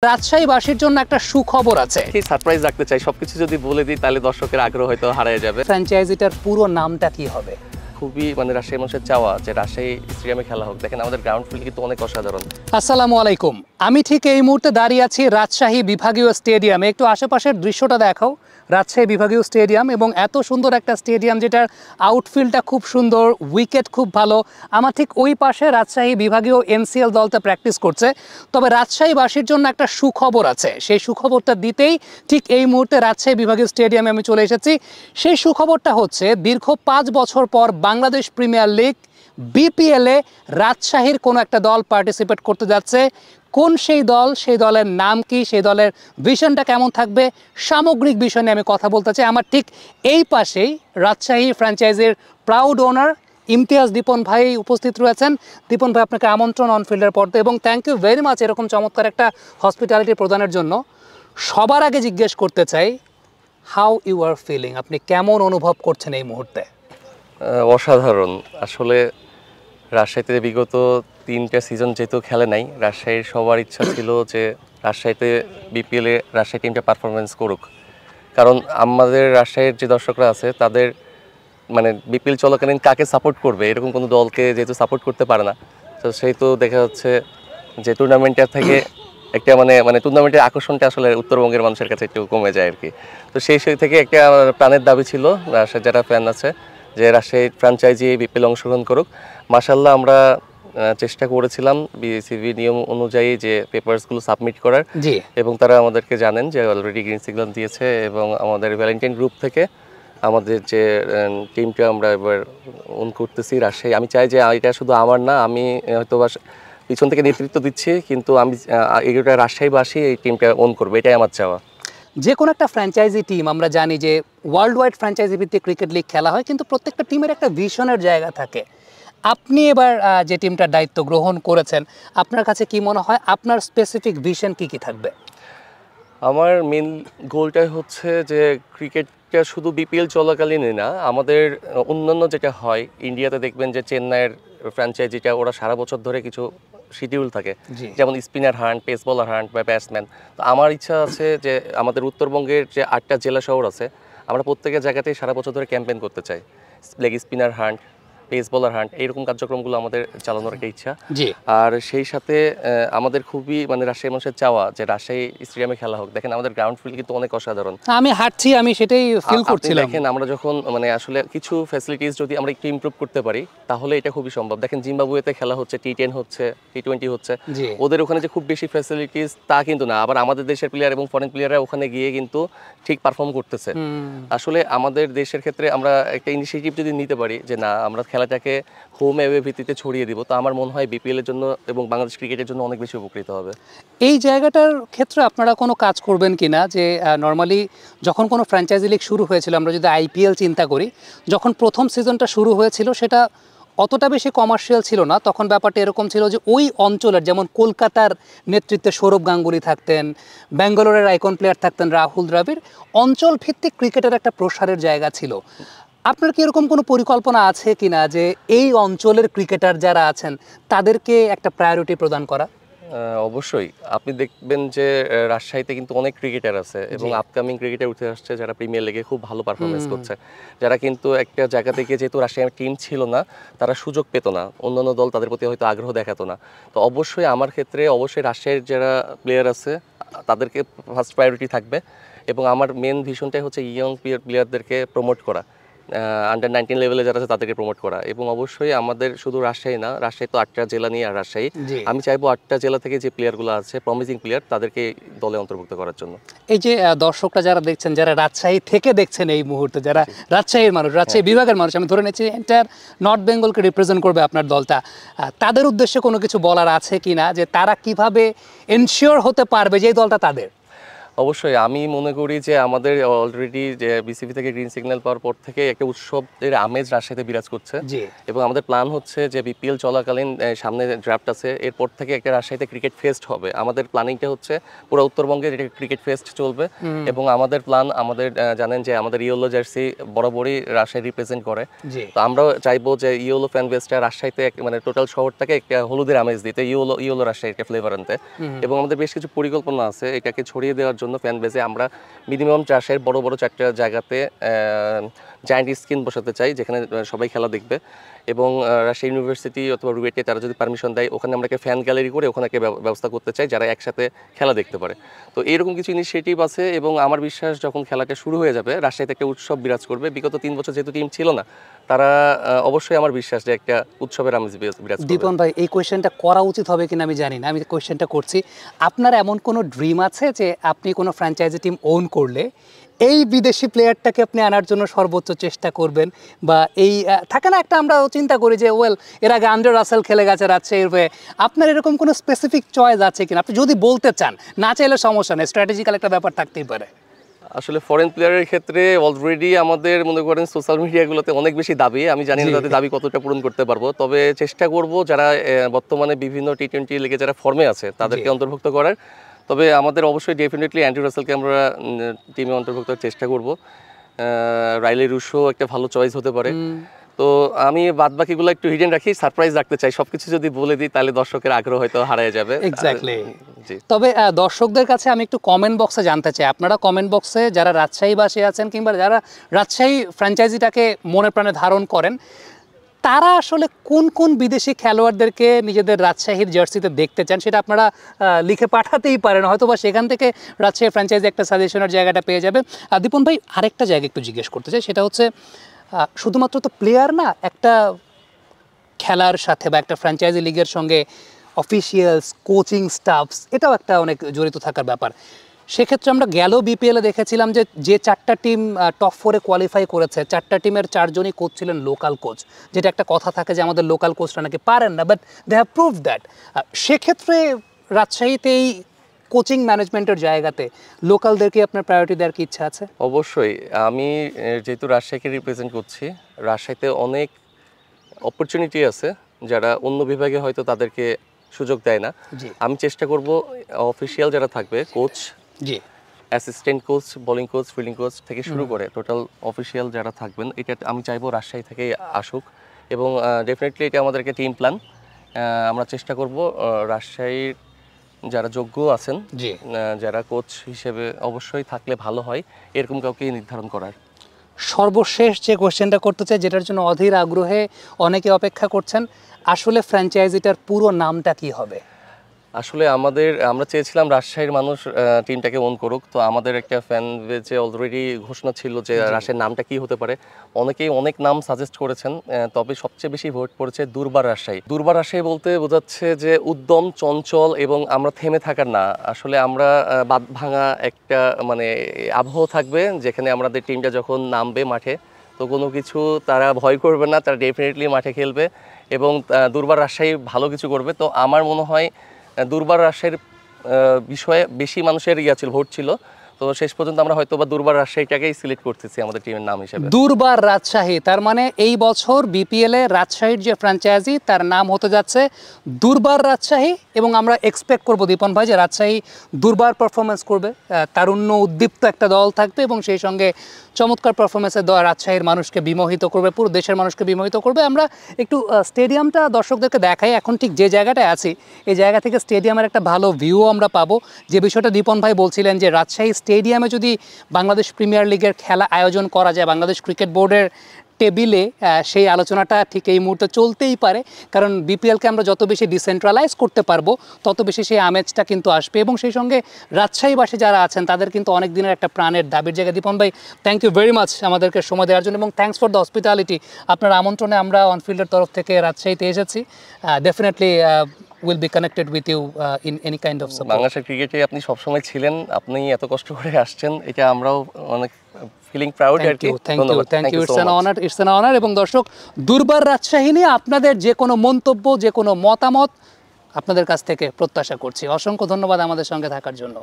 রাজশাহীবাসীর জন্য একটা সুখবর আছে। কি সারপ্রাইজ রাখতে চাই, সবকিছু যদি বলে দিই তাহলে দর্শকের আগ্রহ হয়তো হারিয়ে যাবে। ফ্র্যাঞ্চাইজিটার পুরো নামটা কি হবে? খুবই রাজশাহী মানুষের চাওয়া যে রাজশাহী স্টেডিয়ামে খেলা হোক। দেখেন আমাদের গ্রাউন্ড ফিল্ড কিন্তু অনেক অসাধারণ। আসসালামু আলাইকুম, আমি ঠিক এই মুহূর্তে দাঁড়িয়ে আছি রাজশাহী বিভাগীয় স্টেডিয়ামে। একটু আশেপাশের দৃশ্যটা দেখাও। রাজশাহী বিভাগীয় স্টেডিয়াম, এবং এত সুন্দর একটা স্টেডিয়াম যেটার আউটফিল্ডটা খুব সুন্দর, উইকেট খুব ভালো। আমার ঠিক ওই পাশে রাজশাহী বিভাগীয় এনসিএল দলটা প্র্যাকটিস করছে। তবে রাজশাহীবাসীর জন্য একটা সুখবর আছে, সেই সুখবরটা দিতেই ঠিক এই মুহূর্তে রাজশাহী বিভাগীয় স্টেডিয়ামে আমি চলে এসেছি। সেই সুখবরটা হচ্ছে দীর্ঘ 5 বছর পর বাংলাদেশ প্রিমিয়ার লিগ বিপিএলে রাজশাহীর কোনো একটা দল পার্টিসিপেট করতে যাচ্ছে। কোন সেই দল, সেই দলের নাম কি, সেই দলের ভিশনটা কেমন থাকবে, সামগ্রিক বিষয় নিয়ে আমি কথা বলতে চাই। আমার ঠিক এই পাশেই রাজশাহী ফ্র্যাঞ্চাইজির প্রাউড ওনার ইমতিয়াজ দীপন ভাই উপস্থিত রয়েছেন। দীপন ভাই, আপনাকে আমন্ত্রণ অনফিল্ডের পর্দা, এবং থ্যাংক ইউ ভেরি মাচ এরকম চমৎকার একটা হসপিটালিটি প্রদানের জন্য। সবার আগে জিজ্ঞেস করতে চাই, হাউ ইউ আর ফিলিং, আপনি কেমন অনুভব করছেন এই মুহূর্তে? অসাধারণ আসলে। রাজশাহীতে বিগত 3টা সিজন যেহেতু খেলে নাই, রাজশাহীর সবার ইচ্ছা ছিল যে রাজশাহীতে বিপিএলে রাজশাহী টিমটা পারফরমেন্স করুক। কারণ আমাদের রাজশাহীর যে দর্শকরা আছে তাদের বিপিএল চলাকালীন কাকে সাপোর্ট করবে এরকম কোনো দলকে যেহেতু সাপোর্ট করতে পারে না, তো সেই তো দেখা যাচ্ছে যে টুর্নামেন্টের থেকে একটা টুর্নামেন্টের আকর্ষণটা আসলে উত্তরবঙ্গের মানুষের কাছে একটু কমে যায় আর কি। তো সেই থেকে একটা প্রাণের দাবি ছিল রাজশাহীর যারা ফ্যান আছে যে রাজশাহী ফ্র্যাঞ্চাইজি বিপিএল অংশগ্রহণ করুক। মাশাআল্লাহ আমরা চেষ্টা করেছিলাম বিসিবি নিয়ম অনুযায়ী যে পেপারসগুলো সাবমিট করার, এবং তারা আমাদেরকে জানেন যে অলরেডি গ্রিন সিগন্যাল দিয়েছে, এবং আমাদের ভ্যালেন্টাইন গ্রুপ থেকে আমাদের যে টিমটা আমরা এবার অন করতেছি রাজশাহী। আমি চাই যে এটা শুধু আমার না, আমি হয়তো পিছন থেকে নেতৃত্ব দিচ্ছি, কিন্তু আমি এটা রাজশাহীবাসী এই টিমটা অন করবে, এটাই আমার চাওয়া। যে কোনো একটা ফ্র্যাঞ্চাইজি টিম, আমরা জানি যে ওয়ার্ল্ড ওয়াইড ফ্র্যাঞ্চাইজি ভিত্তিক ক্রিকেট লিগ খেলা হয়, কিন্তু প্রত্যেকটা টিমের একটা ভিশনের জায়গা থাকে। আপনি এবার যে টিমটার দায়িত্ব গ্রহণ করেছেন, আপনার কাছে কি মনে হয় আপনার স্পেসিফিক ভিশন কি কি থাকবে? আমার মেন গোলটাই হচ্ছে যে ক্রিকেটটা শুধু বিপিএল চলাকালীনই না, আমাদের অন্যান্য যেটা হয় ইন্ডিয়াতে দেখবেন যে চেন্নাইয়ের ফ্র্যাঞ্চাইজিটা ওরা সারা বছর ধরে কিছু শিডিউল থাকে, যেমন স্পিনার হান্ট, পেস বলার হান্ট বা ব্যাটসম্যান। তো আমার ইচ্ছা আছে যে আমাদের উত্তরবঙ্গের যে 8টা জেলা শহর আছে, আমরা প্রত্যেকের জায়গাতেই সারা বছর ধরে ক্যাম্পেইন করতে চাই। লেগ স্পিনার হান্ট, পেস বলার হান্ট, এইরকম কার্যক্রমগুলো আমাদের চালানোর একটা ইচ্ছা। আর সেই সাথে আমাদের খুবই রাজশাহী মানুষের চাওয়া যে রাজশাহী স্টেডিয়ামে খেলা হোক। দেখেন আমাদের গ্রাউন্ড ফিল্ড কিন্তু অনেক অসাধারণ। আমি হাঁটছি, আমি সেটাই ফিল করছিলাম। দেখেন আমরা যখন আসলে কিছু ফ্যাসিলিটিস যদি আমরা একটু ইমপ্রুভ করতে পারি তাহলে এটা খুবই সম্ভব। দেখেন জিম্বাবুয়েতে খেলা হচ্ছে, টি10 হচ্ছে, টি20 হচ্ছে, ওদের ওখানে যে খুব বেশি ফ্যাসিলিটিস তা কিন্তু না। আবার আমাদের দেশের প্লেয়ার এবং ফরেন প্লেয়াররা ওখানে গিয়ে কিন্তু ঠিক পারফর্ম করতেছে। আসলে আমাদের দেশের ক্ষেত্রে আমরা একটা ইনিশিয়েটিভ যদি নিতে পারি যে না, আমরা খেলাটাকে হোম অ্যাওয়ে ভিত্তিতে ছড়িয়ে দিব, তো আমার মনে হয় বিপিএল এর জন্য এবং বাংলাদেশ ক্রিকেটের জন্য অনেক বেশি উপকৃত হবে। এই জায়গাটার ক্ষেত্রে আপনারা কোনো কাজ করবেন কিনা, যে নর্মালি যখন কোনো ফ্র্যাঞ্চাইজি লিগ শুরু হয়েছিল, আমরা যদি আইপিএল চিন্তা করি, যখন প্রথম সিজনটা শুরু হয়েছিল সেটা অতটা বেশি কমার্শিয়াল ছিল না। তখন ব্যাপারটা এরকম ছিল যে ওই অঞ্চলের, যেমন কলকাতার নেতৃত্বে সৌরভ গাঙ্গুলি থাকতেন, ব্যাঙ্গালোরের আইকন প্লেয়ার থাকতেন রাহুল দ্রাবিড়, অঞ্চল ভিত্তিক ক্রিকেটের একটা প্রসারের জায়গা ছিল। আপনার কি এরকম কোনো পরিকল্পনা আছে কিনা যে এই অঞ্চলের ক্রিকেটার যারা আছেন তাদেরকে একটা প্রায়োরিটি প্রদান করা? অবশ্যই। আপনি দেখবেন যে রাজশাহীতে কিন্তু অনেক ক্রিকেটার আছে, এবং আপকামিং ক্রিকেটার উঠে আসছে যারা প্রিমিয়ার লিগে খুব ভালো পারফরমেন্স করছে, যারা কিন্তু একটা জায়গা থেকে, যেহেতু রাজশাহীর টিম ছিল না, তারা সুযোগ পেত না, অন্যান্য দল তাদের প্রতি হয়তো আগ্রহ দেখাতো না। তো অবশ্যই আমার ক্ষেত্রে অবশ্যই রাজশাহীর যারা প্লেয়ার আছে তাদেরকে ফার্স্ট প্রায়োরিটি থাকবে, এবং আমার মেন ভিশনটাই হচ্ছে ইয়ং প্লেয়ারদেরকে প্রমোট করা, আন্ডার 19 লেভেলে যারা আছে তাদেরকে প্রমোট করা। এবং অবশ্যই আমাদের শুধু রাজশাহী না, রাজশাহী তো 8টা জেলা নিয়ে আর রাজশাহী, আমি চাইবো 8টা জেলা থেকে যে প্লেয়ারগুলো আছে প্রমিজিং প্লেয়ার, তাদেরকে দলে অন্তর্ভুক্ত করার জন্য। এই যে দর্শকরা যারা দেখছেন, যারা রাজশাহী থেকে দেখছেন এই মুহূর্তে, যারা রাজশাহীর মানুষ, রাজশাহী বিভাগের মানুষ, আমি ধরে নিচ্ছি এন্টায়ার নর্থ বেঙ্গলকে রিপ্রেজেন্ট করবে আপনার দলটা, তাদের উদ্দেশ্যে কোনো কিছু বলার আছে কিনা, যে তারা কিভাবে এনশিওর হতে পারবে যে এই দলটা তাদের? অবশ্যই আমি মনে করি যে আমাদের অলরেডি যে বিসিবি থেকে গ্রিন সিগন্যাল পাওয়ার পর থেকে একটা উৎসবের আমেজ রাজশাহীতে বিরাজ করছে জি এবং আমাদের প্ল্যান হচ্ছে যে বিপিএল চলাকালীন সামনে ড্রাফট আছে, এরপর থেকে একটা রাজশাহীতে ক্রিকেট ফেস্ট হবে। আমাদের প্ল্যানিংটা হচ্ছে পুরো উত্তরবঙ্গে এটা ক্রিকেট ফেস্ট চলবে এবং আমাদের প্ল্যান, আমাদের জানেন যে আমাদের ইয়েলো জার্সি বরাবরই রাজশাহী রিপ্রেজেন্ট করে, জি তো আমরাও চাইবো যে ইয়েলো ফ্যান বেসটা রাজশাহীতে মানে টোটাল শহরটাকে একটা হলুদের আমেজ দিতে, ইয়েলো রাজশাহী একটা ফ্লেভার আনতে। এবং আমাদের বেশ কিছু পরিকল্পনা আছে এটাকে ছড়িয়ে দেওয়ার জন্য ফ্যান বেসে। আমরা মিনিমাম চাষের বড় বড় 4টা জায়গাতে জায়ান্ট স্ক্রিন বসাতে চাই যেখানে সবাই খেলা দেখবে এবং রাজশাহী ইউনিভার্সিটি অথবা রুয়েটে তারা যদি পারমিশন দেয় ওখানে আমরা একটা ফ্যান গ্যালারি করে ওখানে একটা ব্যবস্থা করতে চাই যারা একসাথে খেলা দেখতে পারে। তো এরকম কিছু ইনিশিয়েটিভ আছে এবং আমার বিশ্বাস যখন খেলাটা শুরু হয়ে যাবে রাজশাহীতে একটা উৎসব বিরাজ করবে। বিগত 3 বছর যেহেতু টিম ছিল না, তারা অবশ্যই আমার বিশ্বাস যে একটা উৎসবের আমেজ বিরাজ করবে। দীপন ভাই, এই কোয়েশ্চেনটা করা উচিত হবে কিনা আমি জানি না, আমি কোয়েশ্চেনটা করছি। আপনার এমন কোনো ড্রিম আছে যে আপনি কোনো ফ্র্যাঞ্চাইজি টিম ওন করলে এই বিদেশি প্লেয়ারটাকে আপনি আনার জন্য সর্বোচ্চ চেষ্টা করবেন, বা এই থাকে না একটা আমরা চিন্তা করি যে ওয়েল এর আগে আন্ডার রাসেল খেলে গেছে রাজশাহীর হয়ে, আপনার এরকম কোনো স্পেসিফিক চয়েস আছে কিনা? আপনি যদি বলতে চান, না চাইলে সমস্যা নেই, স্ট্র্যাটেজিক্যাল একটা ব্যাপার থাকতেই পারে। আসলে ফরেন প্লেয়ারের ক্ষেত্রে অলরেডি আমাদের মনে করেন সোশ্যাল মিডিয়াগুলোতে অনেক বেশি দাবি, আমি জানি না তাদের দাবি কতটা পূরণ করতে পারবো, তবে চেষ্টা করব যারা বর্তমানে বিভিন্ন টি-20 লিগে যারা ফর্মে আছে তাদেরকে অন্তর্ভুক্ত করার। তবে আমাদের অবশ্যই ডেফিনেটলি অ্যান্ড্রু রাসেলকে আমরা টিমে অন্তর্ভুক্ত করার চেষ্টা করব। রাইলি রুশো একটা ভালো চয়েস হতে পারে। তো আমি বাদ বাকিগুলো একটু হিডেন রাখি, সারপ্রাইজ রাখতে চাই। সবকিছু যদি বলে দিই তাহলে দর্শকের আগ্রহ হয়তো হারিয়ে যাবে। এক্স্যাক্টলি। তবে দর্শকদের কাছে আমি একটু কমেন্ট বক্সে জানতে চাই, আপনারা কমেন্ট বক্সে যারা রাজশাহীবাসী আছেন কিংবা যারা রাজশাহী ফ্র্যাঞ্চাইজিটাকে মনে প্রাণে ধারণ করেন, তারা আসলে কোন কোন বিদেশি খেলোয়াড়দেরকে নিজেদের রাজশাহীর জার্সিতে দেখতে চান সেটা আপনারা লিখে পাঠাতেই পারেন, হয়তো বা সেখান থেকে রাজশাহী ফ্র্যাঞ্চাইজি একটা সাজেশনের জায়গাটা পেয়ে যাবে। দীপন ভাই, আরেকটা জায়গা একটু জিজ্ঞেস করতে চাই, সেটা হচ্ছে শুধুমাত্র তো প্লেয়ার না, একটা খেলার সাথে বা একটা ফ্র্যাঞ্চাইজি লিগের সঙ্গে অফিসিয়ালস, কোচিং স্টাফস, এটাও একটা অনেক জড়িত থাকার ব্যাপার। সেক্ষেত্রে আমরা গেল বিপিএলে দেখেছিলাম যে 4টা টিম টপ 4-এ কোয়ালিফাই করেছে, 4টা টিমের 4জনই কোচ ছিলেন লোকাল কোচ, যেটা একটা কথা থাকে যে আমাদের লোকাল কোচরা নাকি পারেন না, but they have prove that. সেক্ষেত্রে রাজশাহীতে এই কোচিং ম্যানেজমেন্টের জায়গাতে লোকালদেরকে আপনার প্রায়োরিটি দেওয়ার কি ইচ্ছা আছে? অবশ্যই। আমি যেহেতু রাজশাহীকে রিপ্রেজেন্ট করছি, রাজশাহীতে অনেক অপরচুনিটি আছে যারা অন্য বিভাগে হয়তো তাদেরকে সুযোগ দেয় না। আমি চেষ্টা করব অফিসিয়াল যারা থাকবে, কোচ, জি, assistant coach, bowling coach, fielding coach থেকে শুরু করে টোটাল অফিসিয়াল যারা থাকবেন, এটা আমি চাইবো রাজশাহী থেকে আসুক এবং ডেফিনেটলি এটা আমাদেরকে টিম প্ল্যান। আমরা চেষ্টা করব রাজশাহীর যারা যোগ্য আছেন, যারা কোচ হিসেবে অবশ্যই থাকলে ভালো হয় এরকম কাউকে নির্ধারণ করার। সর্বশেষ যে কোশ্চেনটা করতে চাই, যেটার জন্য অধীর আগ্রহে অনেকে অপেক্ষা করছেন, আসলে ফ্র্যাঞ্চাইজিটার পুরো নামটা কি হবে? আসলে আমরা চেয়েছিলাম রাজশাহীর মানুষ টিমটাকে ওন করুক, তো আমাদের একটা ফ্যান বেজে অলরেডি ঘোষণা ছিল যে রাজশাহীর নামটা কি হতে পারে। অনেকেই অনেক নাম সাজেস্ট করেছেন, তবে সবচেয়ে বেশি ভোট পড়েছে দুর্বার রাজশাহী। দুর্বার রাজশাহী বলতে বোঝাচ্ছে যে উদ্যম, চঞ্চল এবং আমরা থেমে থাকার না, আসলে আমরা বাঁধ ভাঙা একটা মানে আবহাওয়া থাকবে যেখানে আমাদের টিমটা যখন নামবে মাঠে তো কোনো কিছু তারা ভয় করবে না, তারা ডেফিনেটলি মাঠে খেলবে এবং দুর্বার রাজশাহী ভালো কিছু করবে। তো আমার মনে হয় দুর্বার রাজশাহীর বিষয়ে বেশি মানুষের ভোট ছিল, তো শেষ পর্যন্ত আমরা হয়তো বা দুর্বার রাজশাহীটাকেই সিলেক্ট করতেছি আমাদের টিমের নাম হিসেবে। দুর্বার রাজশাহী, তার মানে এই বছর বিপিএলে রাজশাহীর যে ফ্র্যাঞ্চাইজি তার নাম হতে যাচ্ছে দুর্বার রাজশাহী, এবং আমরা এক্সপেক্ট করব দীপন ভাই যে রাজশাহী দুর্বার পারফরমেন্স করবে, তারুণ্য উদ্দীপ্ত একটা দল থাকবে এবং সেই সঙ্গে চমৎকার পারফরমেন্সের দল রাজশাহীর মানুষকে বিমোহিত করবে, পুরো দেশের মানুষকে বিমোহিত করবে। আমরা একটু স্টেডিয়ামটা দর্শকদেরকে দেখাই, এখন ঠিক যে জায়গাটায় আছি এই জায়গা থেকে স্টেডিয়ামের একটা ভালো ভিউ আমরা পাবো। যে বিষয়টা দীপন ভাই বলছিলেন যে রাজশাহী স্টেডিয়ামে যদি বাংলাদেশ প্রিমিয়ার লিগের খেলা আয়োজন করা যায়, বাংলাদেশ ক্রিকেট বোর্ডের টেবিলে সেই আলোচনাটা ঠিক এই মুহূর্তে চলতেই পারে, কারণ বিপিএলকে আমরা যত বেশি ডিসেন্ট্রালাইজ করতে পারবো তত বেশি সেই আমেজটা কিন্তু আসবে এবং সেই সঙ্গে রাজশাহীবাসী যারা আছেন তাদের কিন্তু অনেক দিনের একটা প্রাণের দাবির জায়গা। দীপন ভাই, থ্যাংক ইউ ভেরি মাচ আমাদেরকে সময় দেওয়ার জন্য এবং থ্যাংকস ফর দ্য হসপিটালিটি। আপনার আমন্ত্রণে আমরা অনফিল্ডের তরফ থেকে রাজশাহীতে এসেছি। Definitely will be connected with you in any kind of support. বাংলাদেশের ক্রিকেটে আপনি সবসময় ছিলেন, আপনি এত কষ্ট করে আসছেন, এটা আমরাও অনেক ফিলিং প্রাউড আর কি। Thank you, it's an honour. এবং দর্শক, দুর্বার রাজশাহী নিয়ে আপনাদের যে কোনো মন্তব্য, যে কোনো মতামত আপনাদের কাছ থেকে প্রত্যাশা করছি। অসংখ্য ধন্যবাদ আমাদের সঙ্গে থাকার জন্য।